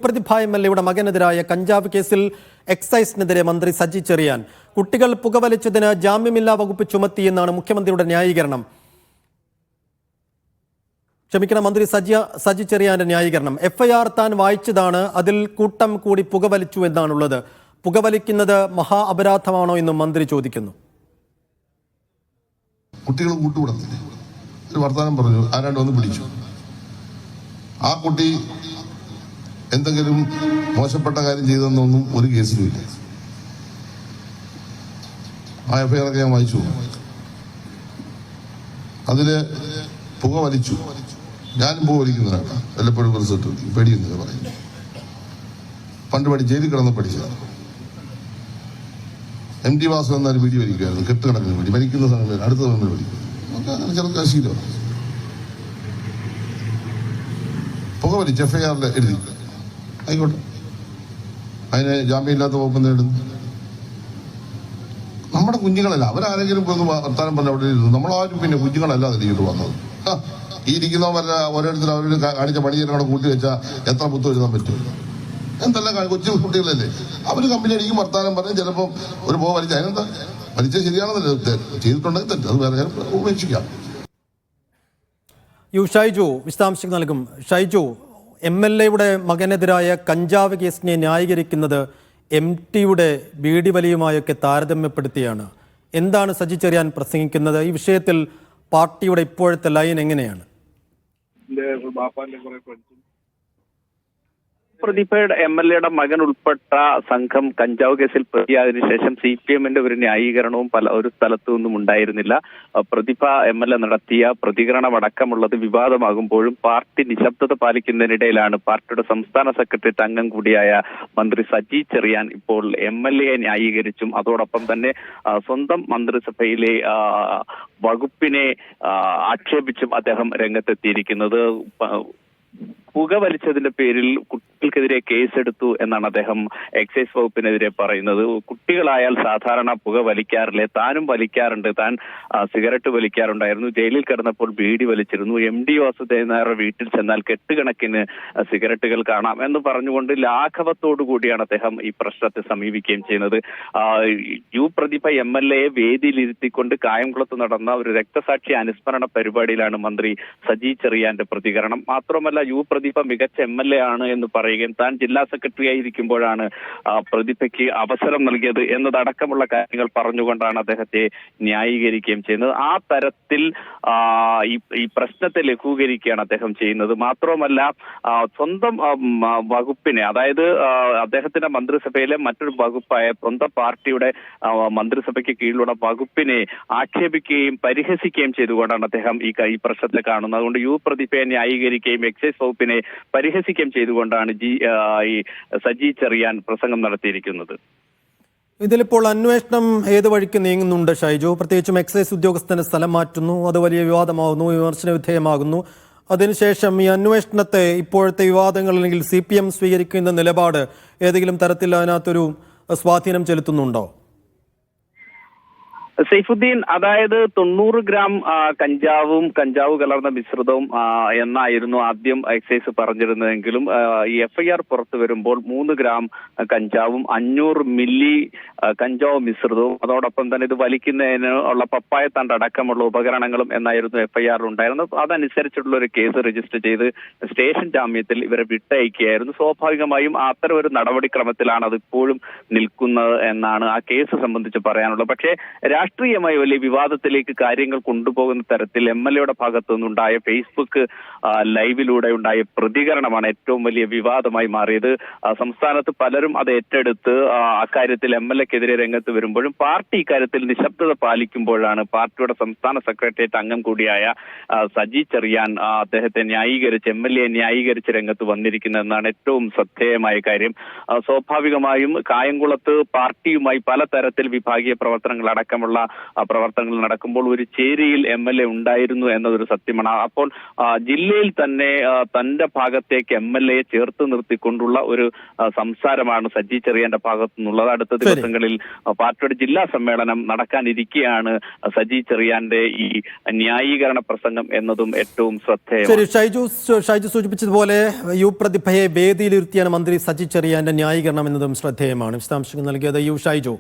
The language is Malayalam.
പ്രതിഭ എംഎൽഎയുടെ മകനെതിരായ കഞ്ചാവ് കേസിൽ എക്സൈസിനെതിരെ മന്ത്രി സജി ചെറിയാൻ. കുട്ടികൾ പുകവലിച്ചതിന് ജാമ്യമില്ലാ വകുപ്പ് ചുമത്തിയെന്നാണ് മുഖ്യമന്ത്രിയുടെ ന്യായീകരണം. മന്ത്രി സജി ചെറിയാന്റെ ന്യായീകരണം. എഫ്ഐആർ താൻ വായിച്ചതാണ്, അതിൽ കൂട്ടം കൂടി പുകവലിച്ചു എന്നാണുള്ളത്. പുകവലിക്കുന്നത് മഹാ അപരാധമാണോ എന്നും മന്ത്രി ചോദിക്കുന്നു. കുട്ടികൾ കൂട്ടുകൂടത്തില്ലേ, ഒരു വർത്തമാനം പറഞ്ഞു, ആരാണ്ട് വന്ന് പിടിച്ചു. ആ കുട്ടി എന്തെങ്കിലും മോശപ്പെട്ട കാര്യം ചെയ്തെന്നൊന്നും ഒരു കേസിലുമില്ല. ആ എഫ്ഐആറൊക്കെ ഞാൻ വായിച്ചു. അതില് പുക വലിച്ചു. ഞാനും പുക വലിക്കുന്നവരാണ്, വല്ലപ്പോഴും റിസൾട്ട് പേടിയെന്ന് പറയുന്നു. പണ്ട് ജയിലിൽ കിടന്ന് പഠിച്ചതാണ്. MT വാസു എന്നാലും വീഡിയോ വലിക്കുമായിരുന്നു, കെട്ടുകിടക്കുന്ന വേണ്ടി വലിക്കുന്ന സമയം അടുത്ത സമയം വലിക്കും. അങ്ങനെ ചെറുക്കാൻ ശീലമാണ്. പുക വലിച്ച് എഫ്ഐആറിൽ എഴുതി, ആയിക്കോട്ടെ, അതിന് ജാമ്യമില്ലാത്ത വകുപ്പ് നേടുന്നു. നമ്മുടെ കുഞ്ഞുങ്ങളല്ല, അവരാരെങ്കിലും ഒന്ന് വർത്താനം പറഞ്ഞ അവിടെ ഇരുന്നു. നമ്മളാരും പിന്നെ കുഞ്ഞുങ്ങളല്ല അതിലേക്ക് വന്നത്. ഈ ഇരിക്കുന്നവരെ ഓരോരുത്തരും അവരോട് കാണിച്ച പണിയെല്ലാം കൂട്ടി വെച്ചാൽ എത്ര പുത്ത് എഴുതാൻ പറ്റും? എന്തെല്ലാം കൊച്ചു കുട്ടികളല്ലേ, അവര് കമ്പനി അടിക്കും, വർത്താനം പറഞ്ഞ് ചിലപ്പോൾ ഒരു പോ വലിച്ച, അതിനെന്താ വലിച്ച ശരിയാണെന്നല്ലേ, ചെയ്തിട്ടുണ്ടെങ്കിൽ തെറ്റ്, അത് വേറെ ഉപേക്ഷിക്കാം. ഷൈജു വിശദാംശങ്ങൾ നൽകും. ഷൈജു, MLAയുടെ മകനെതിരായ കഞ്ചാവ് കേസിനെ ന്യായീകരിക്കുന്നത് MTയുടെ ബീഡി വലിയുമായൊക്കെ താരതമ്യപ്പെടുത്തിയാണ്. എന്താണ് സജി ചെറിയാൻ പ്രസംഗിക്കുന്നത്? ഈ വിഷയത്തിൽ പാർട്ടിയുടെ ഇപ്പോഴത്തെ ലൈൻ എങ്ങനെയാണ്? പ്രതിഭയുടെ MLAയുടെ മകൻ ഉൾപ്പെട്ട സംഘം കഞ്ചാവ് കേസിൽ പ്രതിയായതിനു ശേഷം CPMന്റെ ഒരു ന്യായീകരണവും ഒരു സ്ഥലത്തു നിന്നും ഉണ്ടായിരുന്നില്ല. പ്രതിഭ MLA നടത്തിയ പ്രതികരണം അടക്കമുള്ളത് വിവാദമാകുമ്പോഴും പാർട്ടി നിശബ്ദത പാലിക്കുന്നതിനിടയിലാണ് പാർട്ടിയുടെ സംസ്ഥാന സെക്രട്ടേറിയറ്റ് അംഗം കൂടിയായ മന്ത്രി സജി ചെറിയാൻ ഇപ്പോൾ MLAയെ ന്യായീകരിച്ചും അതോടൊപ്പം തന്നെ സ്വന്തം മന്ത്രിസഭയിലെ വകുപ്പിനെ ആക്ഷേപിച്ചും അദ്ദേഹം രംഗത്തെത്തിയിരിക്കുന്നത്. പുക വലിച്ചതിന്റെ പേരിൽ കുട്ടികൾക്കെതിരെ കേസെടുത്തു എന്നാണ് അദ്ദേഹം എക്സൈസ് വകുപ്പിനെതിരെ പറയുന്നത്. കുട്ടികളായാൽ സാധാരണ പുക വലിക്കാറില്ലേ, താനും വലിക്കാറുണ്ട്, താൻ സിഗരറ്റ് വലിക്കാറുണ്ടായിരുന്നു, ജയിലിൽ കിടന്നപ്പോൾ ബീഡി വലിച്ചിരുന്നു, MD വാസുദേവൻ നായരുടെ വീട്ടിൽ ചെന്നാൽ കെട്ടുകണക്കിന് സിഗരറ്റുകൾ കാണാം എന്ന് പറഞ്ഞുകൊണ്ട് ലാഘവത്തോടു കൂടിയാണ് അദ്ദേഹം ഈ പ്രശ്നത്തെ സമീപിക്കുകയും ചെയ്യുന്നത്. പ്രതിഭ MLAയെ വേദിയിലിരുത്തിക്കൊണ്ട് കായംകുളത്ത് നടന്ന ഒരു രക്തസാക്ഷി അനുസ്മരണ പരിപാടിയിലാണ് മന്ത്രി സജി ചെറിയാന്റെ പ്രതികരണം. മാത്രമല്ല പ്രതിഭ മികച്ച MLA ആണ് എന്ന് പറയുകയും താൻ ജില്ലാ സെക്രട്ടറി ആയിരിക്കുമ്പോഴാണ് പ്രതിഭയ്ക്ക് അവസരം നൽകിയത് എന്നതടക്കമുള്ള കാര്യങ്ങൾ പറഞ്ഞുകൊണ്ടാണ് അദ്ദേഹത്തെ ന്യായീകരിക്കുകയും ചെയ്യുന്നത്. ആ തരത്തിൽ ഈ പ്രശ്നത്തെ ലഘൂകരിക്കുകയാണ് അദ്ദേഹം ചെയ്യുന്നത്. മാത്രമല്ല സ്വന്തം വകുപ്പിനെ, അതായത് അദ്ദേഹത്തിന്റെ മന്ത്രിസഭയിലെ മറ്റൊരു വകുപ്പായ സ്വന്തം പാർട്ടിയുടെ മന്ത്രിസഭയ്ക്ക് കീഴിലുള്ള വകുപ്പിനെ ആക്ഷേപിക്കുകയും പരിഹസിക്കുകയും ചെയ്തുകൊണ്ടാണ് അദ്ദേഹം ഈ പ്രശ്നത്തെ കാണുന്നത്. അതുകൊണ്ട് പ്രതിഭയെ ന്യായീകരിക്കുകയും എക്സൈസ് വകുപ്പിനെ പരിഹസിക്കുകയും ചെയ്തുകൊണ്ടാണ് ഈ സജി ചെറിയാൻ പ്രസംഗം നടത്തിയിരിക്കുന്നത്. ഇതിലിപ്പോൾ അന്വേഷണം ഏത് വഴിക്ക് നീങ്ങുന്നുണ്ട് ഷൈജു? പ്രത്യേകിച്ചും എക്സൈസ് ഉദ്യോഗസ്ഥന് സ്ഥലം മാറ്റുന്നു, അത് വലിയ വിവാദമാകുന്നു, വിമർശന വിധേയമാകുന്നു. അതിനുശേഷം ഈ അന്വേഷണത്തെ, ഇപ്പോഴത്തെ വിവാദങ്ങൾ അല്ലെങ്കിൽ CPM സ്വീകരിക്കുന്ന നിലപാട് ഏതെങ്കിലും തരത്തിൽ അതിനകത്തൊരു സ്വാധീനം ചെലുത്തുന്നുണ്ടോ? സൈഫുദ്ദീൻ, അതായത് 90 ഗ്രാം കഞ്ചാവ് കലർന്ന മിശ്രിതവും എന്നായിരുന്നു ആദ്യം എക്സൈസ് പറഞ്ഞിരുന്നതെങ്കിലും ഈ FIR പുറത്തു വരുമ്പോൾ 3 ഗ്രാം കഞ്ചാവും 500 മില്ലി കഞ്ചാവ് മിശ്രിതവും അതോടൊപ്പം തന്നെ ഇത് വലിക്കുന്നതിന് ഉള്ള പപ്പായ തണ്ട് അടക്കമുള്ള ഉപകരണങ്ങളും എന്നായിരുന്നു FIR ഉണ്ടായിരുന്നത്. അതനുസരിച്ചുള്ള ഒരു കേസ് രജിസ്റ്റർ ചെയ്ത് സ്റ്റേഷൻ ജാമ്യത്തിൽ ഇവരെ വിട്ടയക്കുകയായിരുന്നു. സ്വാഭാവികമായും അത്തരം ഒരു നടപടിക്രമത്തിലാണ് അതിപ്പോഴും നിൽക്കുന്നത് എന്നാണ് ആ കേസ് സംബന്ധിച്ച് പറയാനുള്ളത്. പക്ഷേ രാഷ്ട്രീയമായി വലിയ വിവാദത്തിലേക്ക് കാര്യങ്ങൾ കൊണ്ടുപോകുന്ന തരത്തിൽ MLAയുടെ ഭാഗത്തു നിന്നുണ്ടായ ഫേസ്ബുക്ക് ലൈവിലൂടെ ഉണ്ടായ പ്രതികരണമാണ് ഏറ്റവും വലിയ വിവാദമായി മാറിയത്. സംസ്ഥാനത്ത് പലരും അത് ഏറ്റെടുത്ത് അക്കാര്യത്തിൽ MLAക്കെതിരെ രംഗത്ത് വരുമ്പോഴും പാർട്ടി ഇക്കാര്യത്തിൽ നിശബ്ദത പാലിക്കുമ്പോഴാണ് പാർട്ടിയുടെ സംസ്ഥാന സെക്രട്ടേറിയറ്റ് അംഗം കൂടിയായ സജി ചെറിയാൻ അദ്ദേഹത്തെ ന്യായീകരിച്ച് MLAയെ ന്യായീകരിച്ച് രംഗത്ത് വന്നിരിക്കുന്നതെന്നാണ് ഏറ്റവും ശ്രദ്ധേയമായ കാര്യം. സ്വാഭാവികമായും കായംകുളത്ത് പാർട്ടിയുമായി പലതരത്തിൽ വിഭാഗീയ പ്രവർത്തനങ്ങൾ അടക്കമുള്ള പ്രവർത്തനങ്ങൾ നടക്കുമ്പോൾ ഒരു ചേരിയിൽ MLA ഉണ്ടായിരുന്നു എന്നതൊരു സത്യമാണ്. അപ്പോൾ ജില്ലയിൽ തന്നെ തന്റെ ഭാഗത്തേക്ക് MLA ചേർത്ത് നിർത്തിക്കൊണ്ടുള്ള ഒരു സംസാരമാണ് സജി ചെറിയാന്റെ ഭാഗത്തു നിന്നുള്ളത്. അടുത്ത ദിവസങ്ങളിൽ പാർട്ടിയുടെ ജില്ലാ സമ്മേളനം നടക്കാനിരിക്കെയാണ് സജി ചെറിയാന്റെ ഈ ന്യായീകരണ പ്രസംഗം എന്നതും ഏറ്റവും ശ്രദ്ധേയം. ശരി, ഷൈജു സൂചിപ്പിച്ചതുപോലെ പ്രതിഭയെ വേദിയിലിരുത്തിയാണ് മന്ത്രി സജി ചെറിയാന്റെ ന്യായീകരണം എന്നതും ശ്രദ്ധേയമാണ്. വിശദാംശങ്ങൾ നൽകിയത് ഷൈജു.